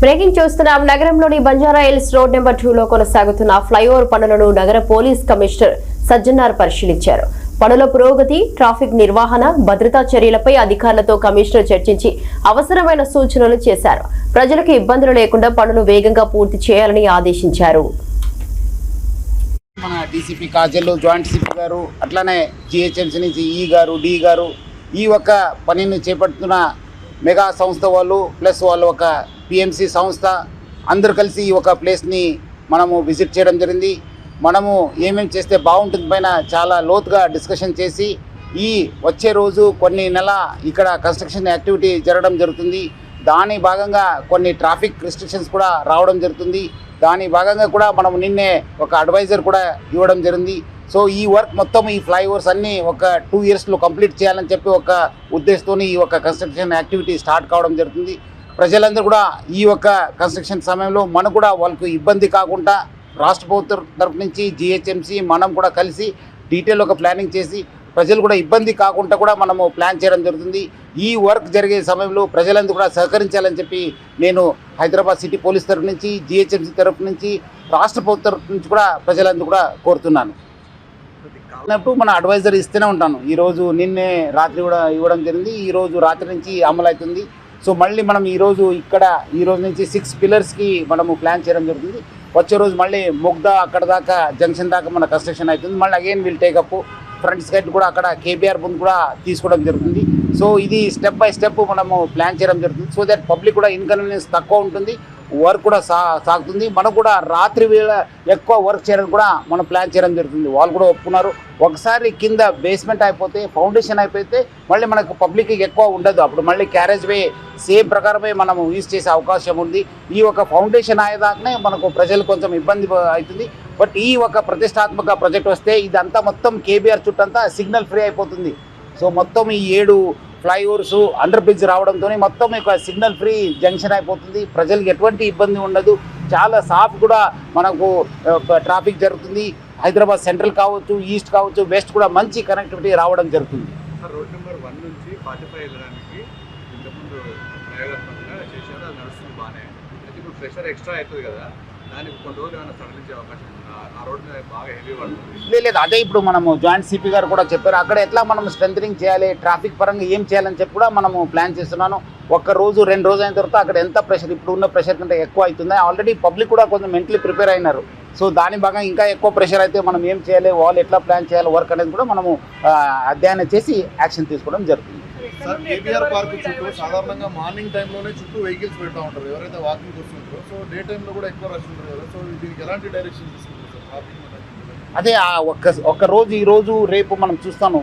Breaking చూస్తున్నాం. నగరంలోని Banjara hills road number 2 లో కొనసాగుతున్న ఫ్లైఓవర్ పనులను నగర పోలీస్ కమిషనర్ సజ్జనార్ పరిశీలించారు. పనుల పురోగతి, ట్రాఫిక్ నిర్వహణ, భద్రతా చర్యలపై అధికారులతో కమిషనర్ చర్చించి అవసరమైన సూచనలు చేశారు. ప్రజలకు ఇబ్బందులు లేకుండా పనులు వేగంగా పూర్తి చేయాలని ఆదేశించారు. మన డీసీపీ కాజల్, జాయింట్ సిపి గారు, అట్లానే జిహెచ్ఎంసీ నుంచి ఈ గారు, డి గారు ఈ ఒక్క పనిని చేపడుతున్న మెగా సంస్థ వాళ్ళు ప్లస్ వాళ్ళు ఒక పిఎంసి సంస్థ అందరూ కలిసి ఈ ఒక ప్లేస్ని మనము విజిట్ చేయడం జరిగింది. మనము ఏమేమి చేస్తే బాగుంటుంది పైన చాలా లోతుగా డిస్కషన్ చేసి ఈ వచ్చే రోజు కొన్ని నెల ఇక్కడ కన్స్ట్రక్షన్ యాక్టివిటీ జరగడం జరుగుతుంది. దాని భాగంగా కొన్ని ట్రాఫిక్ రిస్ట్రిక్షన్స్ కూడా రావడం జరుగుతుంది. దాని భాగంగా కూడా మనం నిన్నే ఒక అడ్వైజర్ కూడా ఇవ్వడం జరిగింది. సో ఈ వర్క్ మొత్తం ఈ ఫ్లైఓవర్స్ అన్నీ ఒక 2 yearsలో కంప్లీట్ చేయాలని చెప్పి ఒక ఉద్దేశంతో ఈ ఒక కన్స్ట్రక్షన్ యాక్టివిటీ స్టార్ట్ కావడం జరుగుతుంది. ప్రజలందరూ కూడా ఈ యొక్క కన్స్ట్రక్షన్ సమయంలో మనకు కూడా వాళ్ళకు ఇబ్బంది కాకుండా రాష్ట్ర ప్రభుత్వం తరఫు నుంచి జిహెచ్ఎంసీ మనం కూడా కలిసి డీటెయిల్ ఒక ప్లానింగ్ చేసి ప్రజలు కూడా ఇబ్బంది కాకుండా కూడా మనము ప్లాన్ చేయడం జరుగుతుంది. ఈ వర్క్ జరిగే సమయంలో ప్రజలందరూ కూడా సహకరించాలని చెప్పి నేను హైదరాబాద్ సిటీ పోలీస్ తరఫు నుంచి, జిహెచ్ఎంసీ తరఫు నుంచి, రాష్ట్ర ప్రభుత్వం తరఫు నుంచి కూడా ప్రజలందరూ కూడా కోరుతున్నాను. అన్నప్పుడు మన అడ్వైజర్ ఇస్తూనే ఉంటాను. ఈరోజు నిన్నే రాత్రి కూడా ఇవ్వడం జరిగింది. ఈరోజు రాత్రి నుంచి అమలు అవుతుంది. సో మళ్ళీ మనం ఈ రోజు నుంచి 6 పిల్లర్స్కి మనము ప్లాన్ చేయడం జరుగుతుంది. వచ్చే రోజు మళ్ళీ ముగ్దా అక్కడ దాకా జంక్షన్ దాకా మన కన్స్ట్రక్షన్ అవుతుంది. మళ్ళీ again will take up front side కూడా అక్కడ కేబీఆర్ ముందు కూడా తీసుకోవడం జరుగుతుంది. సో ఇది స్టెప్ బై స్టెప్ మనము ప్లాన్ చేయడం జరుగుతుంది. సో దట్ పబ్లిక్ కూడా ఇన్కన్వీనియన్స్ తక్కువ ఉంటుంది, వర్క్ కూడా సాగుతుంది. మనకు కూడా రాత్రి వేళ ఎక్కువ వర్క్ చేయడం కూడా మనం ప్లాన్ చేయడం జరుగుతుంది. వాళ్ళు కూడా ఒప్పుకున్నారు. ఒకసారి కింద బేస్మెంట్ అయిపోతే, ఫౌండేషన్ అయిపోతే మళ్ళీ మనకు పబ్లిక్కి ఎక్కువ ఉండదు. అప్పుడు మళ్ళీ క్యారేజ్ వే సేమ్ ప్రకారమే మనం యూజ్ చేసే అవకాశం ఉంది. ఈ ఒక ఫౌండేషన్ అయ్యేదాకనే మనకు ప్రజలు కొంచెం ఇబ్బంది అవుతుంది. బట్ ఈ ఒక ప్రతిష్టాత్మక ప్రాజెక్ట్ వస్తే ఇదంతా మొత్తం కేబీఆర్ చుట్టంతా సిగ్నల్ ఫ్రీ అయిపోతుంది. సో మొత్తం ఈ 7 ఫ్లైఓవర్స్ అండర్ బ్రిడ్జ్ రావడంతో మొత్తం ఒక సిగ్నల్ ఫ్రీ జంక్షన్ అయిపోతుంది. ప్రజలకు ఎటువంటి ఇబ్బంది ఉండదు. చాలా సాఫ్ కూడా మనకు ట్రాఫిక్ జరుగుతుంది. హైదరాబాద్ సెంట్రల్ కావచ్చు, ఈస్ట్ కావచ్చు, వెస్ట్ కూడా మంచి కనెక్టివిటీ రావడం జరుగుతుంది. రోడ్ నెంబర్ 1 నుంచి 45 వెళ్ళడానికి ఇంతకుముందు ప్రయోగాత్మకంగా చేశారు, అది నడుస్తుంది బాగానే. అయితే ఇప్పుడు ప్రెషర్ ఎక్స్ట్రా అవుతుంది కదా, దానికి కొన్ని రోజులు ఏమైనా సడలించే అవకాశం ఉంది. ఆ రోడ్ మీద బాగా హెవీ పడుతుంది. లేదు, అదే ఇప్పుడు మనము జాయింట్ సిపి గారు కూడా చెప్పారు. అక్కడ ఎట్లా మనం స్ట్రెంథనింగ్ చేయాలి, ట్రాఫిక్ పరంగా ఏం చేయాలని చెప్పి కూడా మనము ప్లాన్ చేస్తున్నాను. 1 రోజు 2 రోజు అయిన తర్వాత అక్కడ ఎంత ప్రెషర్, ఇప్పుడు ఉన్న ప్రెషర్ కంటే ఎక్కువ అవుతుంది. ఆల్రెడీ పబ్లిక్ కూడా కొంచెం మెంటలీ ప్రిపేర్ అయినారు. సో దాని భాగంగా ఇంకా ఎక్కువ ప్రెషర్ అయితే మనం ఏం చేయాలి, వాళ్ళు ఎట్లా ప్లాన్ చేయాలి వర్క్ అనేది కూడా మనము అధ్యయనం చేసి యాక్షన్ తీసుకోవడం జరుగుతుంది. సార్, కేబీఆర్ పార్క్ చుట్టూ సాధారణంగా మార్నింగ్ టైంలోనే చుట్టూ వెహికల్స్ పెడతా ఉంటారు ఎవరైతే వాకింగ్ వస్తుంటారో. సో డే టైంలో కూడా ఎక్కువ రష్ ఉంటుంది కదా. సో దీనికి ఎలాంటి డైరెక్షన్ తీసుకుంటారు సార్? అదే ఒక్క రోజు ఈ రోజు రేపు మనం చూస్తాను.